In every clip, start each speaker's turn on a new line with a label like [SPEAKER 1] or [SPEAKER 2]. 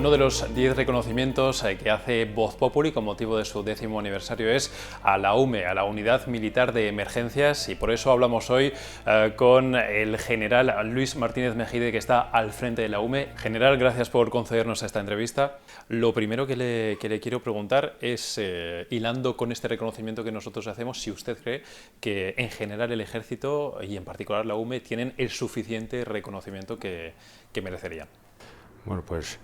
[SPEAKER 1] Uno de los 10 reconocimientos que hace Voz Populi con motivo de su 10º aniversario es a la UME, a la Unidad Militar de Emergencias, y por eso hablamos hoy con el general Luis Martínez Mejide, que está al frente de la UME. General, gracias por concedernos esta entrevista. Lo primero que le quiero preguntar es, hilando con este reconocimiento que nosotros hacemos, si usted cree que en general el Ejército y en particular la UME tienen el suficiente reconocimiento que merecerían.
[SPEAKER 2] Bueno, pues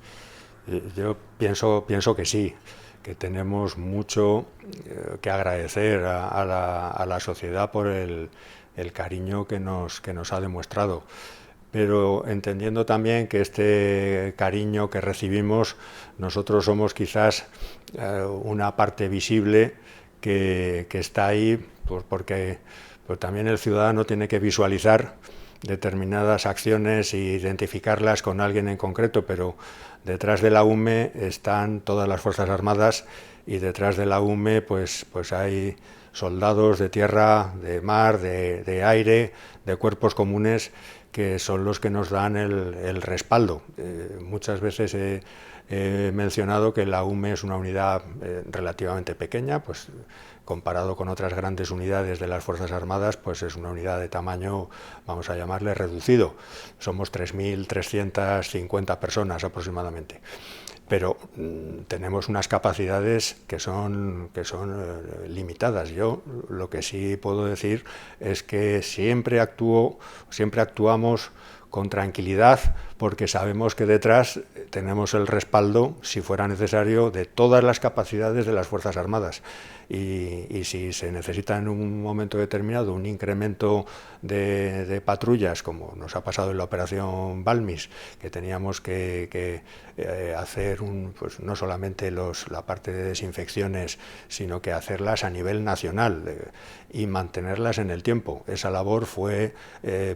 [SPEAKER 2] yo pienso que sí, que tenemos mucho que agradecer a la sociedad por el cariño que nos ha demostrado, pero entendiendo también que este cariño que recibimos, nosotros somos quizás una parte visible que está ahí, pues porque pues también el ciudadano tiene que visualizar determinadas acciones e identificarlas con alguien en concreto, pero detrás de la UME están todas las Fuerzas Armadas y detrás de la UME pues hay soldados de tierra, de mar, de aire, de cuerpos comunes, que son los que nos dan el respaldo. Muchas veces he mencionado que la UME es una unidad relativamente pequeña, pues comparado con otras grandes unidades de las Fuerzas Armadas, pues es una unidad de tamaño, vamos a llamarle, reducido. Somos 3.350 personas aproximadamente. Pero tenemos unas capacidades que son limitadas. Yo lo que sí puedo decir es que siempre actuamos con tranquilidad, porque sabemos que detrás tenemos el respaldo, si fuera necesario, de todas las capacidades de las Fuerzas Armadas. Y si se necesita en un momento determinado un incremento de patrullas, como nos ha pasado en la operación Balmis, que teníamos que hacer pues no solamente la parte de desinfecciones, sino que hacerlas a nivel nacional y mantenerlas en el tiempo. Esa labor fue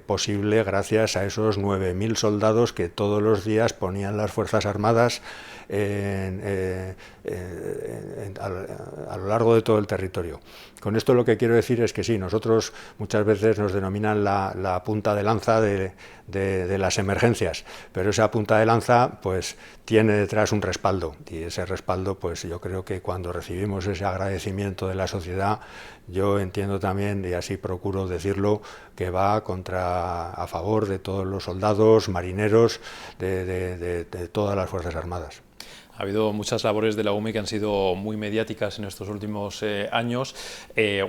[SPEAKER 2] posible gracias a esos 9.000 soldados que todos los días ponían las Fuerzas Armadas a lo largo de todo el territorio. Con esto lo que quiero decir es que sí, nosotros muchas veces nos denominan la punta de lanza de las emergencias, pero esa punta de lanza pues tiene detrás un respaldo, y ese respaldo, pues yo creo que cuando recibimos ese agradecimiento de la sociedad, yo entiendo también, y así procuro decirlo, que va a favor de todos los soldados, marineros, de todas las Fuerzas Armadas.
[SPEAKER 1] Ha habido muchas labores de la UME que han sido muy mediáticas en estos últimos años,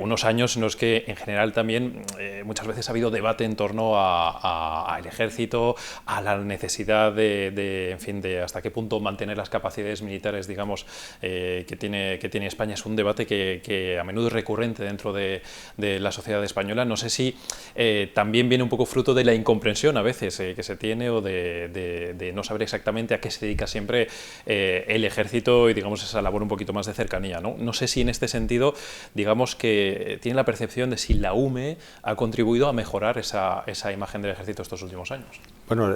[SPEAKER 1] unos años en los que en general también muchas veces ha habido debate en torno al ejército, a la necesidad en fin, de hasta qué punto mantener las capacidades militares, digamos, que tiene España. Es un debate que a menudo es recurrente dentro de la sociedad española. No sé si también viene un poco fruto de la incomprensión a veces que se tiene, o de no saber exactamente a qué se dedica siempre el ejército, y digamos esa labor un poquito más de cercanía, ¿no? No sé si en este sentido, digamos que tiene la percepción de si la UME ha contribuido a mejorar esa imagen del ejército estos últimos años.
[SPEAKER 2] Bueno,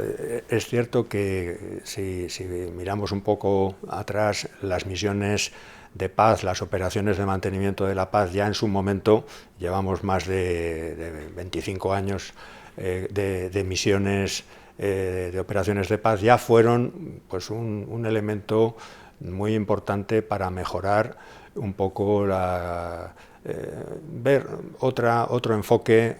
[SPEAKER 2] es cierto que si miramos un poco atrás, las misiones de paz, las operaciones de mantenimiento de la paz, ya en su momento, llevamos más de 25 años de misiones de operaciones de paz, ya fueron pues un elemento muy importante para mejorar un poco ver otro enfoque,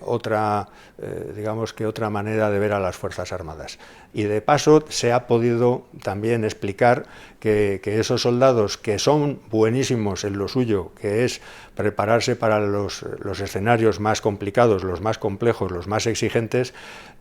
[SPEAKER 2] digamos que otra manera de ver a las Fuerzas Armadas. Y de paso se ha podido también explicar que esos soldados, que son buenísimos en lo suyo, que es prepararse para los escenarios más complicados, los más complejos, los más exigentes,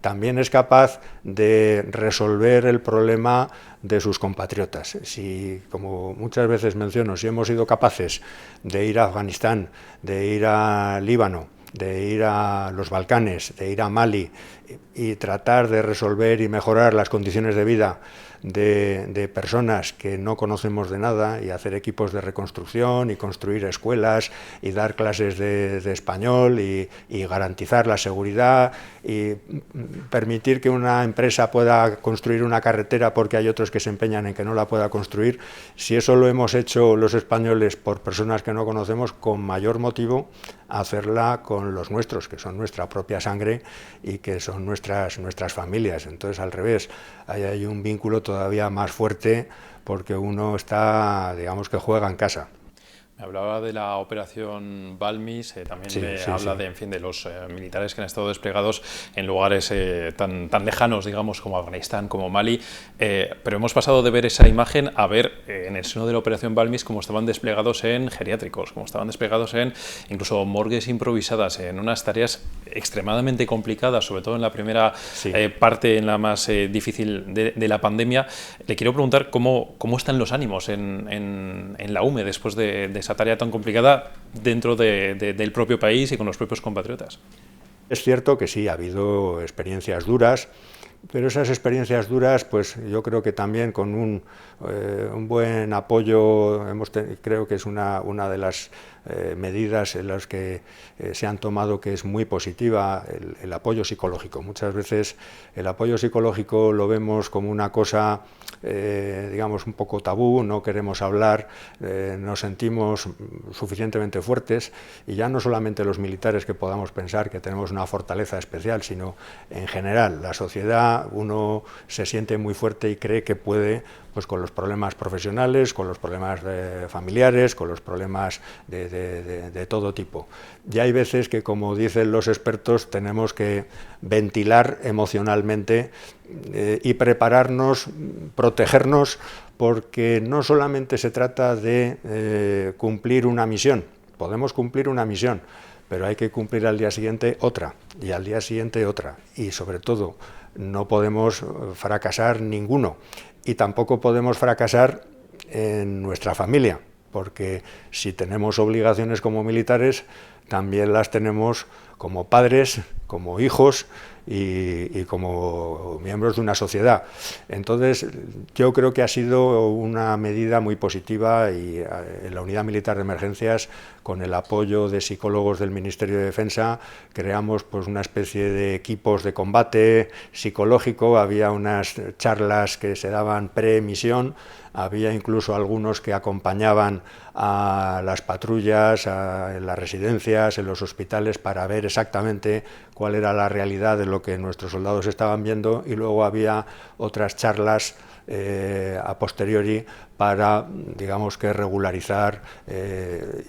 [SPEAKER 2] también es capaz de resolver el problema de sus compatriotas. Si, como muchas veces menciono, si hemos sido capaces de ir a Afganistán, de ir a Líbano, de ir a los Balcanes, de ir a Mali y tratar de resolver y mejorar las condiciones de vida de personas que no conocemos de nada, y hacer equipos de reconstrucción y construir escuelas y dar clases de español y garantizar la seguridad y permitir que una empresa pueda construir una carretera porque hay otros que se empeñan en que no la pueda construir. Si eso lo hemos hecho los españoles por personas que no conocemos, con mayor motivo hacerla con los nuestros, que son nuestra propia sangre y que son son nuestras familias. Entonces, al revés, hay un vínculo todavía más fuerte porque uno está, digamos que juega en casa.
[SPEAKER 1] Me hablaba de la operación Balmis, también
[SPEAKER 2] Sí,
[SPEAKER 1] me
[SPEAKER 2] sí,
[SPEAKER 1] habla
[SPEAKER 2] sí.
[SPEAKER 1] de, en fin, de los militares que han estado desplegados en lugares tan lejanos, digamos, como Afganistán, como Mali, pero hemos pasado de ver esa imagen a ver en el seno de la operación Balmis cómo estaban desplegados en geriátricos, cómo estaban desplegados en incluso morgues improvisadas, en unas tareas extremadamente complicadas, sobre todo en la primera
[SPEAKER 2] Sí.
[SPEAKER 1] parte, en la más difícil de la pandemia. Le quiero preguntar cómo están los ánimos en la UME después de esa tarea tan complicada dentro del propio país y con los propios compatriotas.
[SPEAKER 2] Es cierto que sí, ha habido experiencias duras, pero esas experiencias duras, pues yo creo que también con un buen apoyo, creo que es una de las medidas en las que se han tomado que es muy positiva, el apoyo psicológico. Muchas veces el apoyo psicológico lo vemos como una cosa, digamos, un poco tabú, no queremos hablar, nos sentimos suficientemente fuertes, y ya no solamente los militares que podamos pensar que tenemos una fortaleza especial, sino en general la sociedad, uno se siente muy fuerte y cree que puede, pues con los problemas profesionales, con los problemas familiares, con los problemas de todo tipo. Y hay veces que, como dicen los expertos, tenemos que ventilar emocionalmente y prepararnos, protegernos, porque no solamente se trata de cumplir una misión, podemos cumplir una misión, pero hay que cumplir al día siguiente otra, y al día siguiente otra, y sobre todo no podemos fracasar ninguno, y tampoco podemos fracasar en nuestra familia, porque si tenemos obligaciones como militares, también las tenemos como padres, como hijos y como miembros de una sociedad. Entonces, yo creo que ha sido una medida muy positiva, y en la Unidad Militar de Emergencias, con el apoyo de psicólogos del Ministerio de Defensa, creamos pues una especie de equipos de combate psicológico, había unas charlas que se daban pre-misión, había incluso algunos que acompañaban a las patrullas, en las residencias, en los hospitales, para ver exactamente cuál era la realidad de lo que nuestros soldados estaban viendo, y luego había otras charlas a posteriori para, digamos, que regularizar,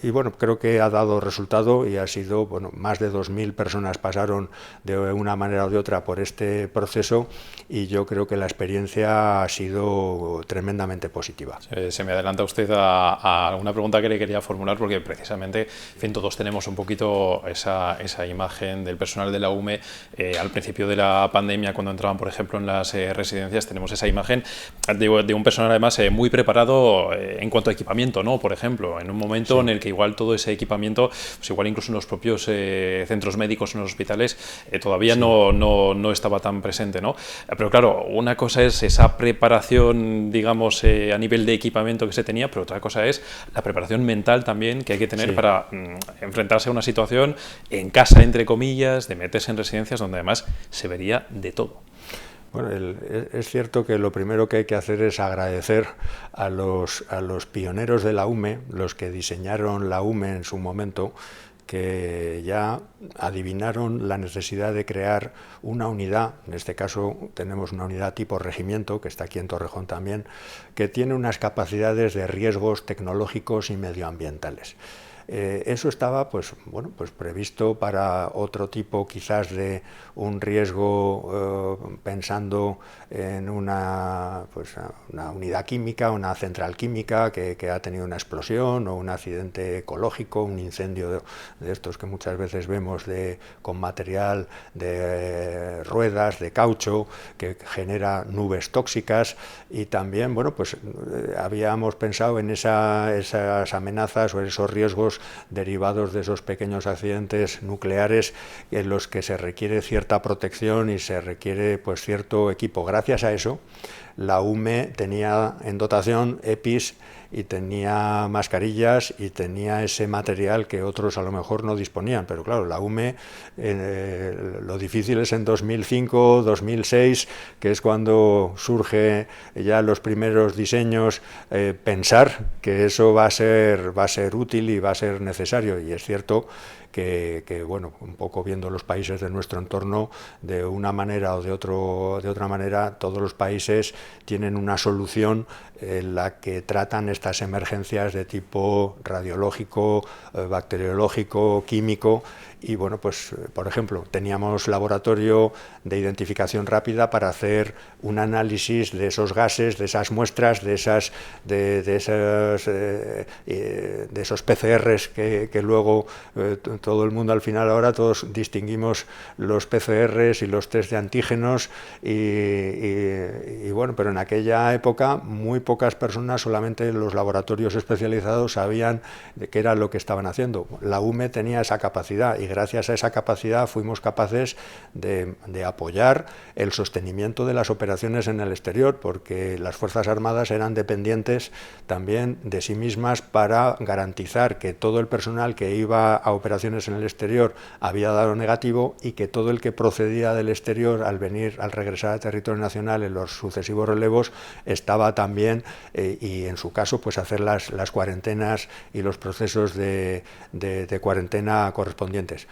[SPEAKER 2] y bueno, creo que ha dado resultado, y ha sido, bueno, más de 2000 personas pasaron de una manera o de otra por este proceso, y yo creo que la experiencia ha sido tremendamente positiva.
[SPEAKER 1] Se me adelanta usted a una pregunta que le quería formular, porque precisamente, en fin, todos tenemos un poquito esa imagen del personal de la UME al principio de la pandemia, cuando entraban, por ejemplo, en las residencias, tenemos esa imagen de un personal además muy preparado en cuanto a equipamiento, ¿no? Por ejemplo, en un momento en el que igual todo ese equipamiento, pues igual incluso en los propios centros médicos, en los hospitales, todavía no estaba tan presente, ¿no? Pero claro, una cosa es esa preparación, digamos, a nivel de equipamiento que se tenía, pero otra cosa es la preparación mental también que hay que tener para enfrentarse a una situación en casa, entre comillas, de meterse en residencias donde además se vería de todo.
[SPEAKER 2] Bueno, es cierto que lo primero que hay que hacer es agradecer a los pioneros de la UME, los que diseñaron la UME en su momento, que ya adivinaron la necesidad de crear una unidad. En este caso tenemos una unidad tipo regimiento, que está aquí en Torrejón también, que tiene unas capacidades de riesgos tecnológicos y medioambientales. Eso estaba pues previsto para otro tipo quizás de un riesgo, pensando en una unidad química, una central química que ha tenido una explosión, o un accidente ecológico, un incendio de estos que muchas veces vemos con material de ruedas, de caucho, que genera nubes tóxicas. Y también habíamos pensado en esas amenazas o esos riesgos derivados de esos pequeños accidentes nucleares, en los que se requiere cierta protección y se requiere pues cierto equipo. Gracias a eso, la UME tenía en dotación EPIs y tenía mascarillas y tenía ese material que otros a lo mejor no disponían. Pero claro, la UME, lo difícil es en 2005, 2006, que es cuando surge ya los primeros diseños, pensar que eso va a ser útil y va a ser necesario. Y es cierto que, bueno, un poco viendo los países de nuestro entorno, de una manera o de otra manera, todos los países tienen una solución en la que tratan estas emergencias de tipo radiológico, bacteriológico, químico. Y bueno, pues por ejemplo, teníamos laboratorio de identificación rápida para hacer un análisis de esos gases, de esas muestras, de esos PCRs que luego todo el mundo al final ahora todos distinguimos los PCRs y los test de antígenos y bueno, pero en aquella época muy pocas personas, solamente los laboratorios especializados sabían de qué era lo que estaban haciendo. La UME tenía esa capacidad y gracias a esa capacidad fuimos capaces de apoyar el sostenimiento de las operaciones en el exterior, porque las Fuerzas Armadas eran dependientes también de sí mismas para garantizar que todo el personal que iba a operaciones en el exterior había dado negativo y que todo el que procedía del exterior al regresar a territorio nacional en los sucesivos relevos estaba también, y en su caso pues hacer las cuarentenas y los procesos de cuarentena correspondientes.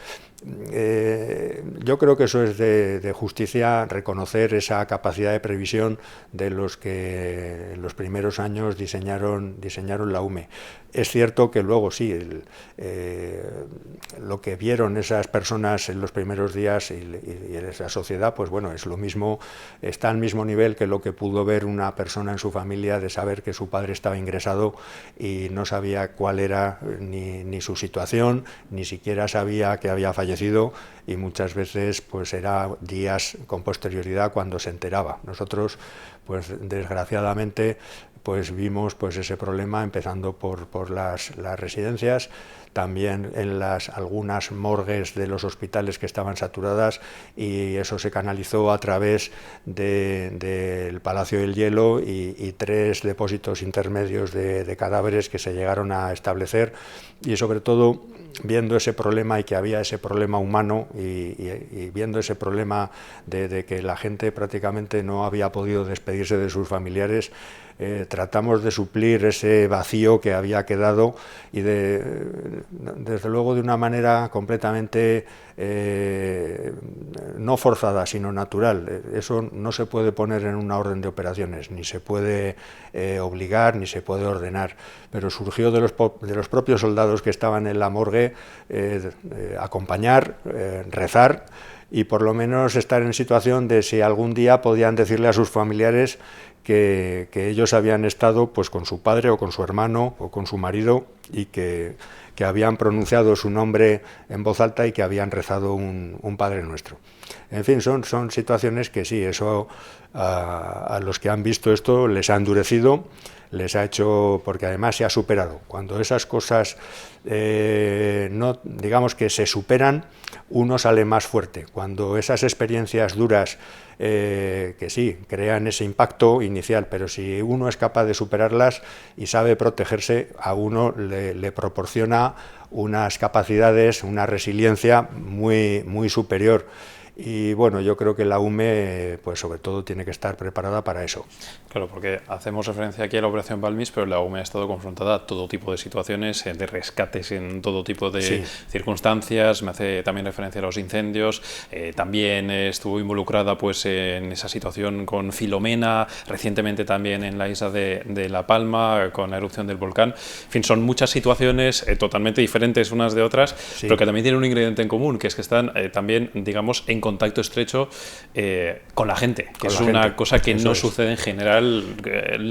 [SPEAKER 2] Yo creo que eso es de justicia, reconocer esa capacidad de previsión de los que en los primeros años diseñaron la UME. Es cierto que luego sí, lo que vieron esas personas en los primeros días y en esa sociedad, pues bueno, es lo mismo, está al mismo nivel que lo que pudo ver una persona en su familia de saber que su padre estaba ingresado y no sabía cuál era ni su situación, ni siquiera sabía que había fallecido, y muchas veces pues era días con posterioridad cuando se enteraba. Nosotros pues desgraciadamente pues vimos pues ese problema empezando por las residencias, también en algunas morgues de los hospitales que estaban saturadas, y eso se canalizó a través del Palacio del Hielo y 3 depósitos intermedios de cadáveres que se llegaron a establecer, y sobre todo viendo ese problema y que había ese problema humano y viendo ese problema de que la gente prácticamente no había podido despedirse de sus familiares, tratamos de suplir ese vacío que había quedado y desde luego de una manera completamente no forzada sino natural. Eso no se puede poner en una orden de operaciones, ni se puede obligar ni se puede ordenar, pero surgió de los propios soldados que estaban en la morgue, acompañar, rezar y por lo menos estar en situación de si algún día podían decirle a sus familiares que ellos habían estado pues con su padre o con su hermano o con su marido y que habían pronunciado su nombre en voz alta y que habían rezado un Padre Nuestro. En fin, son situaciones que sí, eso a los que han visto esto les ha endurecido, les ha hecho, porque además se ha superado. Cuando esas cosas no, digamos que se superan, uno sale más fuerte. Cuando esas experiencias duras que sí, crean ese impacto inicial, pero si uno es capaz de superarlas y sabe protegerse, a uno le proporciona unas capacidades, una resiliencia muy, muy superior. Y bueno, yo creo que la UME, pues sobre todo, tiene que estar preparada para eso.
[SPEAKER 1] Claro, porque hacemos referencia aquí a la Operación Balmis, pero la UME ha estado confrontada a todo tipo de situaciones, de rescates en todo tipo de circunstancias. Me hace también referencia a los incendios. También estuvo involucrada pues en esa situación con Filomena, recientemente también en la isla de La Palma, con la erupción del volcán. En fin, son muchas situaciones totalmente diferentes unas de otras, pero que también tienen un ingrediente en común, que es que están también, digamos, en contacto estrecho con la gente, que es una cosa que no sucede en general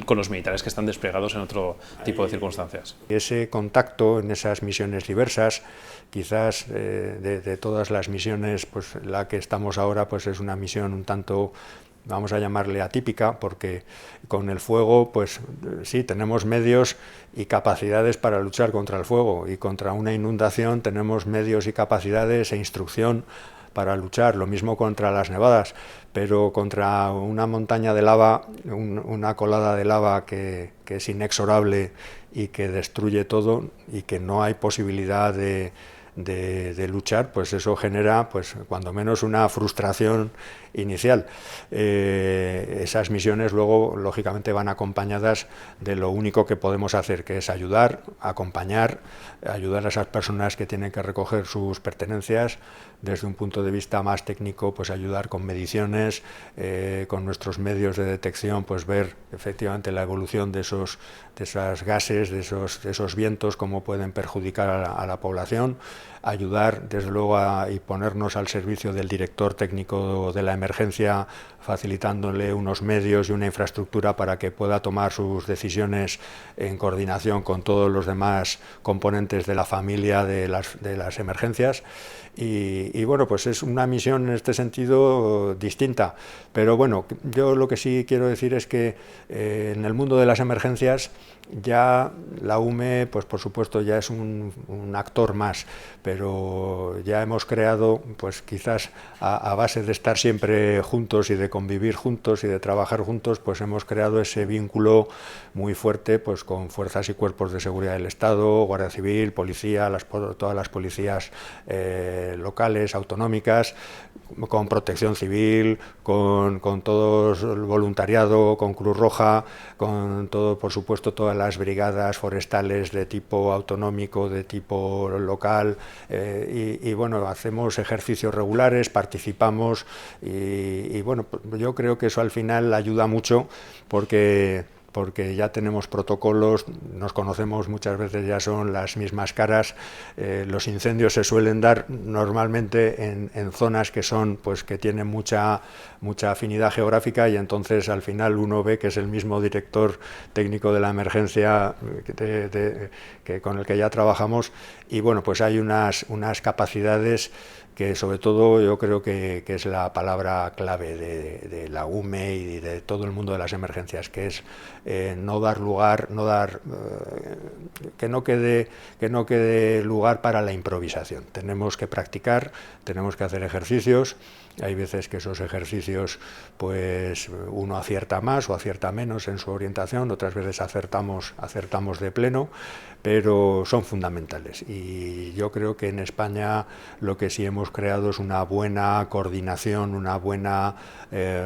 [SPEAKER 1] con los militares que están desplegados en otro tipo de circunstancias.
[SPEAKER 2] Ese contacto en esas misiones diversas, quizás de todas las misiones, pues la que estamos ahora pues es una misión un tanto, vamos a llamarle atípica, porque con el fuego, pues sí, tenemos medios y capacidades para luchar contra el fuego, y contra una inundación tenemos medios y capacidades e instrucción para luchar, lo mismo contra las nevadas, pero contra una montaña de lava, una colada de lava que es inexorable y que destruye todo y que no hay posibilidad de luchar, pues eso genera, pues cuando menos, una frustración inicial. Esas misiones luego, lógicamente, van acompañadas de lo único que podemos hacer, que es ayudar, acompañar, ayudar a esas personas que tienen que recoger sus pertenencias. Desde un punto de vista más técnico, pues ayudar con mediciones, con nuestros medios de detección, pues ver efectivamente la evolución de esos gases, de esos vientos, cómo pueden perjudicar a la población, ayudar desde luego y ponernos al servicio del director técnico de la emergencia, facilitándole unos medios y una infraestructura para que pueda tomar sus decisiones en coordinación con todos los demás componentes de la familia de las emergencias. Y bueno, pues es una misión en este sentido distinta, pero bueno, yo lo que sí quiero decir es que en el mundo de las emergencias ya la UME, pues por supuesto ya es un actor más, pero ya hemos creado, pues quizás a base de estar siempre juntos y de convivir juntos y de trabajar juntos, pues hemos creado ese vínculo muy fuerte, pues con fuerzas y cuerpos de seguridad del Estado, Guardia Civil, Policía, todas las policías locales, autonómicas, con Protección Civil, con todo el voluntariado, con Cruz Roja, con todo, por supuesto, todas las brigadas forestales de tipo autonómico, de tipo local, y bueno, hacemos ejercicios regulares, participamos y bueno, yo creo que eso al final ayuda mucho porque ya tenemos protocolos, nos conocemos, muchas veces ya son las mismas caras. Los incendios se suelen dar normalmente en zonas que son, pues que tienen mucha afinidad geográfica, y entonces al final uno ve que es el mismo director técnico de la emergencia con el que ya trabajamos, y bueno, pues hay unas capacidades que sobre todo yo creo que es la palabra clave de la UME y de todo el mundo de las emergencias, que es no dar lugar, que no quede lugar para la improvisación. Tenemos que practicar, tenemos que hacer ejercicios. Hay veces que esos ejercicios, pues uno acierta más o acierta menos en su orientación, otras veces acertamos de pleno, pero son fundamentales. Y yo creo que en España lo que sí hemos creado es una buena coordinación, una buena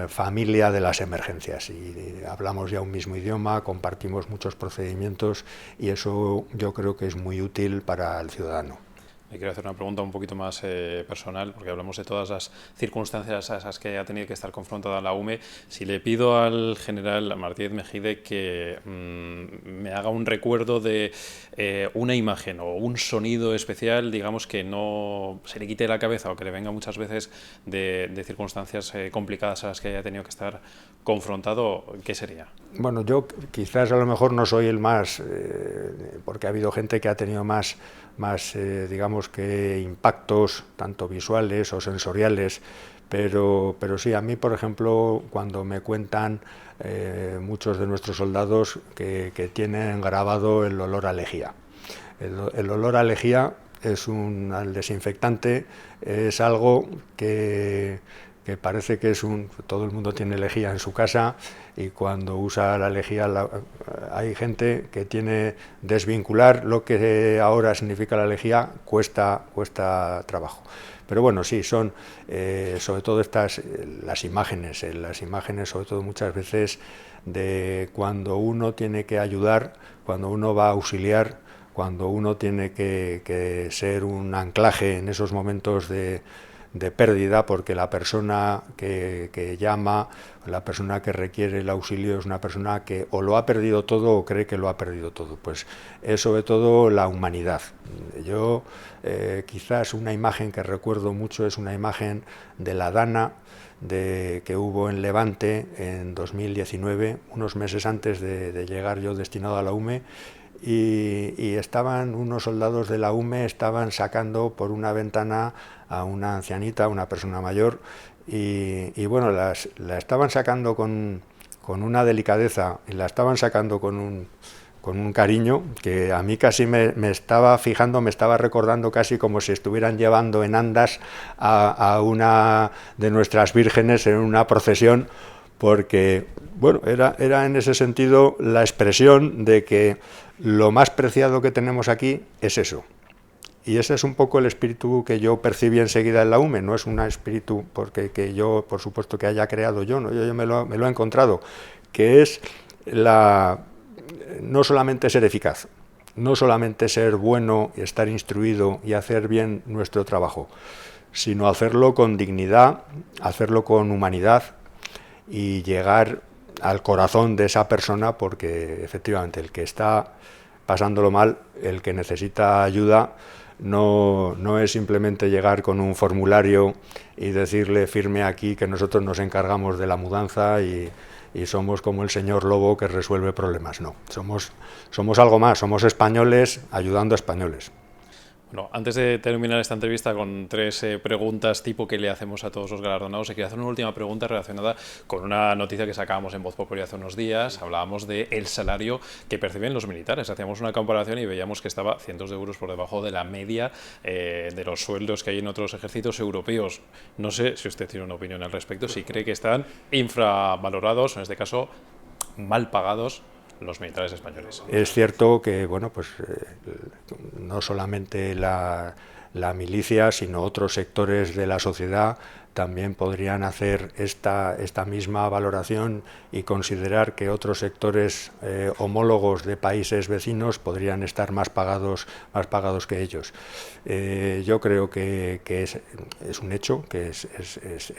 [SPEAKER 2] familia de las emergencias. Y hablamos ya un mismo idioma, compartimos muchos procedimientos, y eso yo creo que es muy útil para el ciudadano.
[SPEAKER 1] Me quiero hacer una pregunta un poquito más personal, porque hablamos de todas las circunstancias a esas que ha tenido que estar confrontada la UME. Si le pido al general Martínez Mejide que me haga un recuerdo de una imagen o un sonido especial, digamos, que no se le quite la cabeza o que le venga muchas veces de circunstancias complicadas a las que haya tenido que estar confrontado, ¿qué sería?
[SPEAKER 2] Bueno, yo quizás a lo mejor no soy el más, porque ha habido gente que ha tenido más digamos que impactos, tanto visuales o sensoriales, pero sí, a mí, por ejemplo, cuando me cuentan muchos de nuestros soldados que tienen grabado el olor a lejía. El olor a lejía al desinfectante, es algo que parece que todo el mundo tiene lejía en su casa, y cuando usa la lejía hay gente que desvincular lo que ahora significa la lejía cuesta trabajo. Pero bueno, sí, son sobre todo las imágenes, sobre todo muchas veces de cuando uno tiene que ayudar, cuando uno va a auxiliar, cuando uno tiene que ser un anclaje en esos momentos de pérdida, porque la persona que llama, la persona que requiere el auxilio, es una persona que o lo ha perdido todo o cree que lo ha perdido todo. Pues es sobre todo la humanidad. Yo quizás una imagen que recuerdo mucho es una imagen de la Dana que hubo en Levante en 2019, unos meses antes de llegar yo destinado a la UME, y estaban unos soldados de la UME, estaban sacando por una ventana a una ancianita, una persona mayor, y bueno, la estaban sacando con una delicadeza, y la estaban sacando con con un cariño que a mí casi me estaba fijando, me estaba recordando casi como si estuvieran llevando en andas a una de nuestras vírgenes en una procesión, porque bueno, era en ese sentido la expresión de que lo más preciado que tenemos aquí es eso. Y ese es un poco el espíritu que yo percibí enseguida en la UME. No es un espíritu porque que yo, por supuesto, que haya creado yo, ¿no? Yo me lo he encontrado, que es no solamente ser eficaz, no solamente ser bueno y estar instruido y hacer bien nuestro trabajo, sino hacerlo con dignidad, hacerlo con humanidad y llegar al corazón de esa persona, porque efectivamente el que está pasándolo mal, el que necesita ayuda, no es simplemente llegar con un formulario y decirle firme aquí que nosotros nos encargamos de la mudanza y somos como el señor Lobo que resuelve problemas. No, somos algo más, somos españoles ayudando a españoles.
[SPEAKER 1] Bueno, antes de terminar esta entrevista con 3 preguntas tipo que le hacemos a todos los galardonados, quería hacer una última pregunta relacionada con una noticia que sacábamos en Voz Populi hace unos días. Hablábamos del salario que perciben los militares. Hacíamos una comparación y veíamos que estaba cientos de euros por debajo de la media de los sueldos que hay en otros ejércitos europeos. No sé si usted tiene una opinión al respecto, si cree que están infravalorados, o en este caso mal pagados, los militares españoles.
[SPEAKER 2] Es cierto que, bueno, pues no solamente la milicia, sino otros sectores de la sociedad también podrían hacer esta misma valoración y considerar que otros sectores homólogos de países vecinos podrían estar más pagados que ellos. Yo creo que es un hecho, que es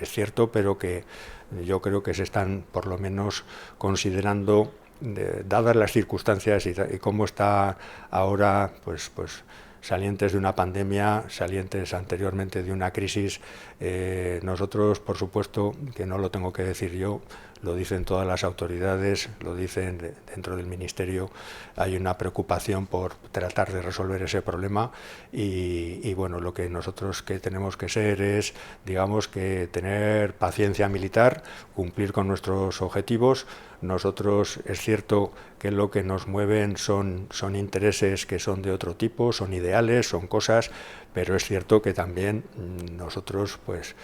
[SPEAKER 2] cierto, pero que yo creo que se están por lo menos considerando, dadas las circunstancias y cómo está ahora, pues salientes de una pandemia, salientes anteriormente de una crisis. Nosotros, por supuesto, que no lo tengo que decir yo, lo dicen todas las autoridades, lo dicen dentro del Ministerio, hay una preocupación por tratar de resolver ese problema y bueno, lo que nosotros que tenemos que ser es, digamos, que tener paciencia militar, cumplir con nuestros objetivos. Nosotros es cierto que lo que nos mueven son intereses que son de otro tipo, son ideales, son cosas, pero es cierto que también nosotros pues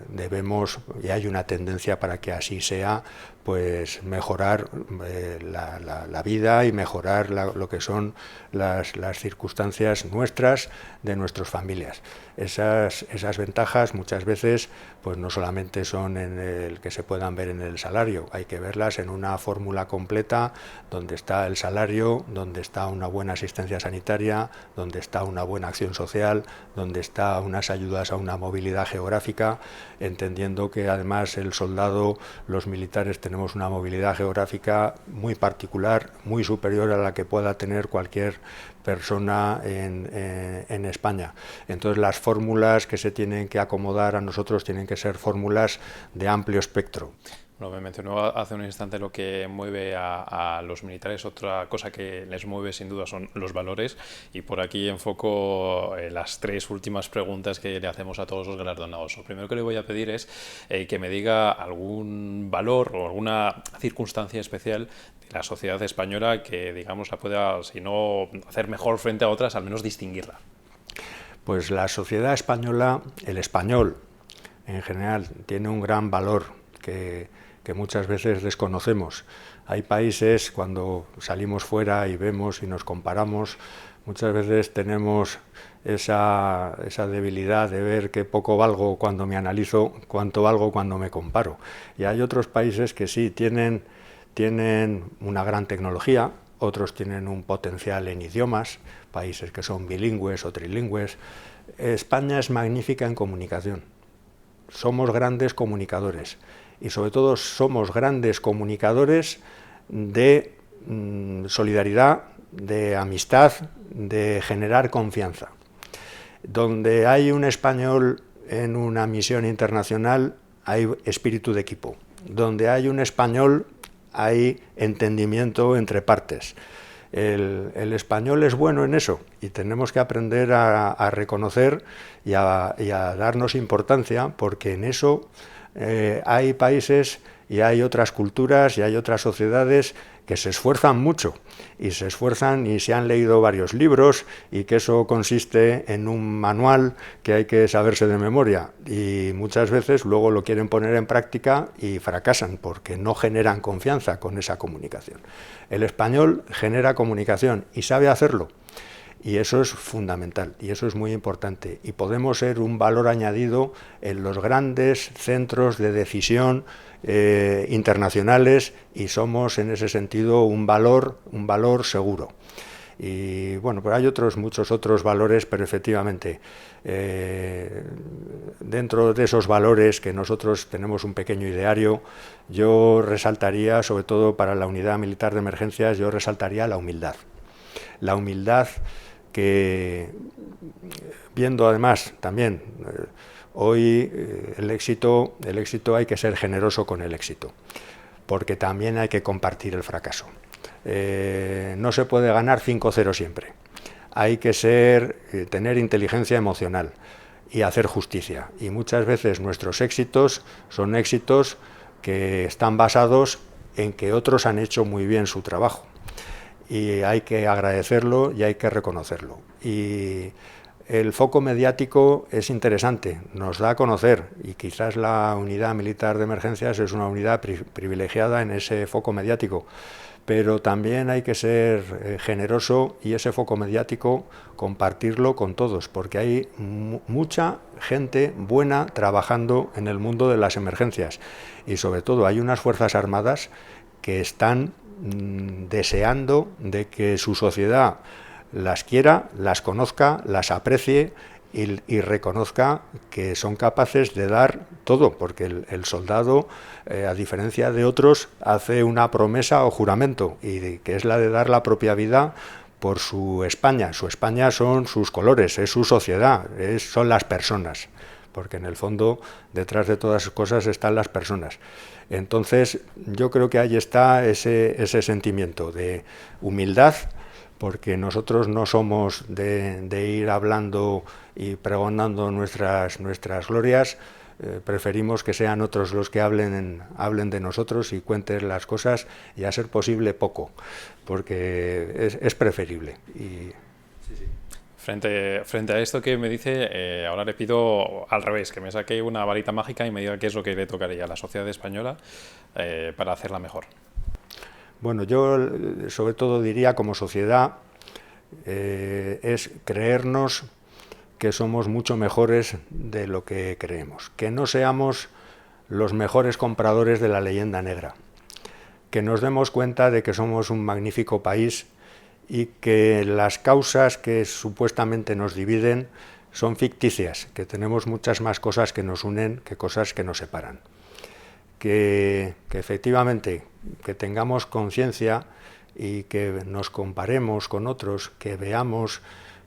[SPEAKER 2] debemos, y hay una tendencia para que así sea, pues mejorar la vida y mejorar lo que son las circunstancias nuestras, de nuestras familias. Esas ventajas muchas veces pues no solamente son en el que se puedan ver en el salario, hay que verlas en una fórmula completa donde está el salario, donde está una buena asistencia sanitaria, donde está una buena acción social, donde está unas ayudas a una movilidad geográfica, entendiendo que además el soldado, los militares tenemos una movilidad geográfica muy particular, muy superior a la que pueda tener cualquier persona en España. Entonces las fórmulas que se tienen que acomodar a nosotros tienen que ser fórmulas de amplio espectro.
[SPEAKER 1] Bueno, me mencionó hace un instante lo que mueve a los militares. Otra cosa que les mueve sin duda son los valores, y por aquí enfoco las 3 últimas preguntas que le hacemos a todos los galardonados. Lo primero que le voy a pedir es que me diga algún valor o alguna circunstancia especial de la sociedad española que, digamos, la pueda, si no hacer mejor frente a otras, al menos distinguirla.
[SPEAKER 2] Pues la sociedad española, el español en general, tiene un gran valor que muchas veces desconocemos. Hay países, cuando salimos fuera y vemos y nos comparamos, muchas veces tenemos esa debilidad de ver que poco valgo cuando me analizo, cuánto valgo cuando me comparo. Y hay otros países que sí tienen una gran tecnología, otros tienen un potencial en idiomas, países que son bilingües o trilingües. España es magnífica en comunicación. Somos grandes comunicadores. Y sobre todo somos grandes comunicadores de solidaridad, de amistad, de generar confianza. Donde hay un español en una misión internacional, hay espíritu de equipo. Donde hay un español, hay entendimiento entre partes. El español es bueno en eso y tenemos que aprender a reconocer y a darnos importancia, porque en eso hay países y hay otras culturas y hay otras sociedades que se esfuerzan mucho y se esfuerzan y se han leído varios libros y que eso consiste en un manual que hay que saberse de memoria y muchas veces luego lo quieren poner en práctica y fracasan porque no generan confianza con esa comunicación. El español genera comunicación y sabe hacerlo. Y eso es fundamental y eso es muy importante. Y podemos ser un valor añadido en los grandes centros de decisión internacionales y somos en ese sentido un valor seguro. Y bueno, pues hay muchos otros valores, pero efectivamente dentro de esos valores que nosotros tenemos un pequeño ideario, yo resaltaría, sobre todo para la Unidad Militar de Emergencias, yo resaltaría la humildad. La humildad que, viendo además también, hoy el éxito hay que ser generoso con el éxito, porque también hay que compartir el fracaso. No se puede ganar 5-0 siempre, hay que tener inteligencia emocional y hacer justicia, y muchas veces nuestros éxitos son éxitos que están basados en que otros han hecho muy bien su trabajo. Y hay que agradecerlo y hay que reconocerlo. Y el foco mediático es interesante, nos da a conocer, y quizás la Unidad Militar de Emergencias es una unidad privilegiada en ese foco mediático, pero también hay que ser generoso y ese foco mediático compartirlo con todos, porque hay mucha gente buena trabajando en el mundo de las emergencias y sobre todo hay unas Fuerzas Armadas que están deseando de que su sociedad las quiera, las conozca, las aprecie y reconozca que son capaces de dar todo, porque el soldado, a diferencia de otros, hace una promesa o juramento, y que es la de dar la propia vida por su España. Su España son sus colores, es su sociedad, son las personas, porque en el fondo detrás de todas esas cosas están las personas. Entonces yo creo que ahí está ese sentimiento de humildad, porque nosotros no somos de ir hablando y pregonando nuestras glorias, preferimos que sean otros los que hablen de nosotros y cuenten las cosas, y a ser posible poco, porque es preferible.
[SPEAKER 1] Frente a esto que me dice, ahora le pido al revés, que me saque una varita mágica y me diga qué es lo que le tocaría a la sociedad española para hacerla mejor.
[SPEAKER 2] Bueno, yo sobre todo diría como sociedad es creernos que somos mucho mejores de lo que creemos, que no seamos los mejores compradores de la leyenda negra, que nos demos cuenta de que somos un magnífico país y que las causas que supuestamente nos dividen son ficticias, que tenemos muchas más cosas que nos unen que cosas que nos separan. Que efectivamente que tengamos conciencia y que nos comparemos con otros, que veamos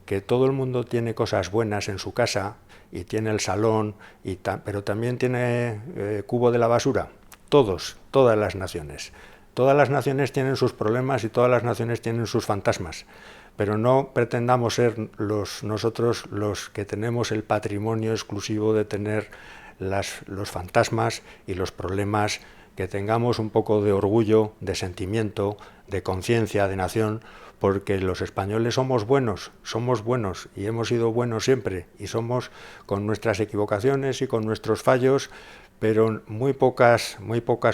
[SPEAKER 2] que todo el mundo tiene cosas buenas en su casa y tiene el salón, pero también tiene cubo de la basura. Todas las naciones. Todas las naciones tienen sus problemas y todas las naciones tienen sus fantasmas, pero no pretendamos ser nosotros los que tenemos el patrimonio exclusivo de tener los fantasmas y los problemas, que tengamos un poco de orgullo, de sentimiento, de conciencia, de nación, porque los españoles somos buenos y hemos sido buenos siempre, y somos, con nuestras equivocaciones y con nuestros fallos, pero muy pocas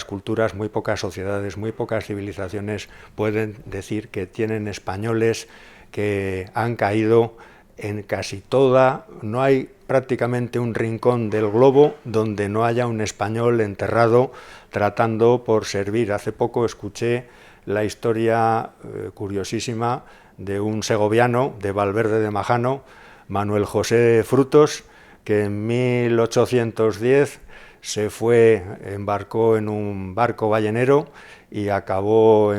[SPEAKER 2] culturas, muy pocas sociedades, muy pocas civilizaciones pueden decir que tienen españoles que han caído en casi toda. No hay prácticamente un rincón del globo donde no haya un español enterrado tratando por servir. Hace poco escuché la historia curiosísima de un segoviano, de Valverde de Majano, Manuel José Frutos, que en 1810 embarcó en un barco ballenero y acabó,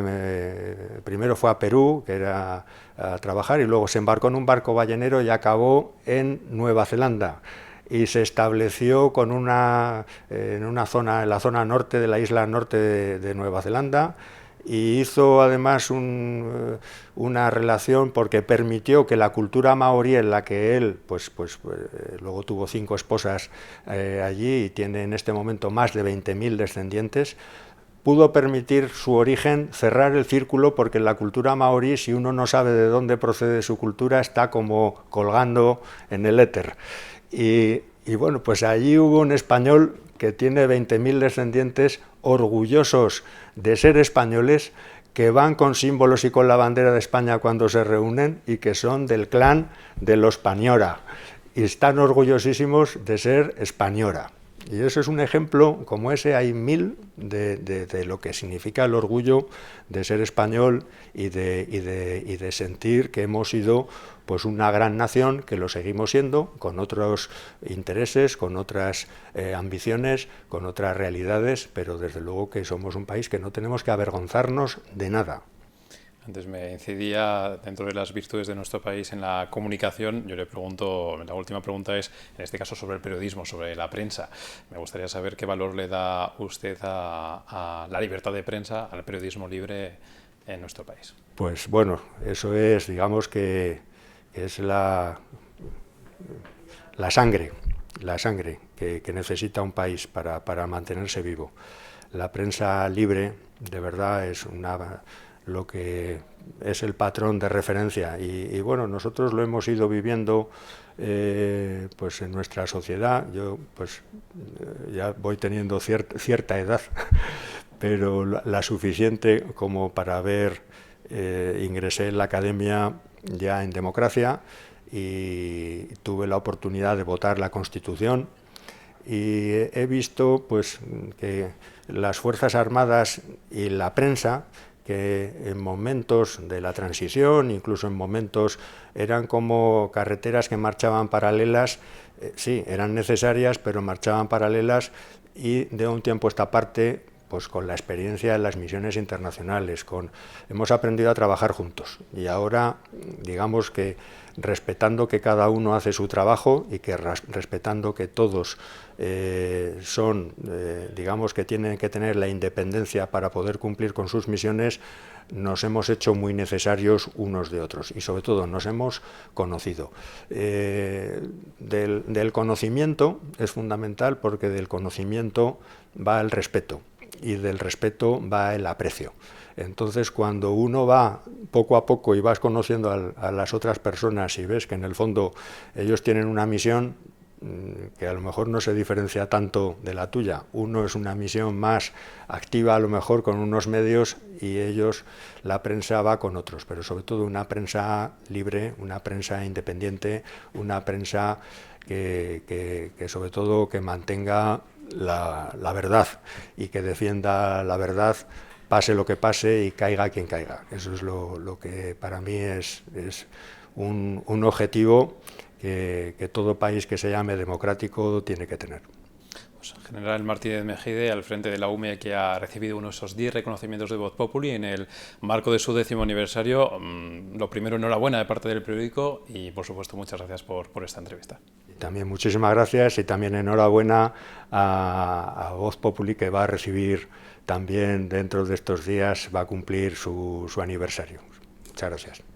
[SPEAKER 2] primero fue a Perú, que era a trabajar, y luego se embarcó en un barco ballenero y acabó en Nueva Zelanda, y se estableció en la zona norte de la isla norte de Nueva Zelanda, y hizo además una relación porque permitió que la cultura maorí, en la que él luego tuvo 5 esposas allí y tiene en este momento más de 20.000 descendientes, pudo permitir su origen cerrar el círculo, porque en la cultura maorí, si uno no sabe de dónde procede su cultura, está como colgando en el éter. Y bueno, pues allí hubo un español que tiene 20.000 descendientes orgullosos de ser españoles, que van con símbolos y con la bandera de España cuando se reúnen y que son del clan de los Pañora y están orgullosísimos de ser españora. Y eso es un ejemplo, como ese hay 1000 de lo que significa el orgullo de ser español y de sentir que hemos sido pues una gran nación, que lo seguimos siendo, con otros intereses, con otras ambiciones, con otras realidades, pero desde luego que somos un país que no tenemos que avergonzarnos de nada.
[SPEAKER 1] Antes me incidía, dentro de las virtudes de nuestro país, en la comunicación. Yo le pregunto, la última pregunta es, en este caso, sobre el periodismo, sobre la prensa. Me gustaría saber qué valor le da usted a la libertad de prensa, al periodismo libre en nuestro país.
[SPEAKER 2] Pues bueno, eso es, digamos que es la sangre que necesita un país para mantenerse vivo. La prensa libre, de verdad, es lo que es el patrón de referencia y bueno, nosotros lo hemos ido viviendo pues en nuestra sociedad. Yo pues ya voy teniendo cierta edad, pero la suficiente como para ingresé en la academia ya en democracia y tuve la oportunidad de votar la Constitución, y he visto pues que las Fuerzas Armadas y la prensa, que en momentos de la transición, incluso en momentos, eran como carreteras que marchaban paralelas, sí, eran necesarias, pero marchaban paralelas, y de un tiempo a esta parte, pues con la experiencia en las misiones internacionales, hemos aprendido a trabajar juntos, y ahora digamos que respetando que cada uno hace su trabajo y que respetando que todos digamos que tienen que tener la independencia para poder cumplir con sus misiones, nos hemos hecho muy necesarios unos de otros y sobre todo nos hemos conocido. Del conocimiento es fundamental, porque del conocimiento va el respeto y del respeto va el aprecio. Entonces, cuando uno va poco a poco y vas conociendo a las otras personas y ves que en el fondo ellos tienen una misión que a lo mejor no se diferencia tanto de la tuya, uno es una misión más activa a lo mejor con unos medios y ellos, la prensa, va con otros, pero sobre todo una prensa libre, una prensa independiente, una prensa que sobre todo que mantenga la verdad y que defienda la verdad, pase lo que pase y caiga quien caiga. Eso es lo que para mí es un objetivo que todo país que se llame democrático tiene que tener.
[SPEAKER 1] Pues, General Martínez Mejide, al frente de la UME, que ha recibido uno de esos 10 reconocimientos de Voz Populi en el marco de su 10º aniversario. Lo primero, enhorabuena de parte del periódico y, por supuesto, muchas gracias por esta entrevista.
[SPEAKER 2] También muchísimas gracias y también enhorabuena a Voz Populi, que va a recibir también dentro de estos días, va a cumplir su aniversario. Muchas gracias.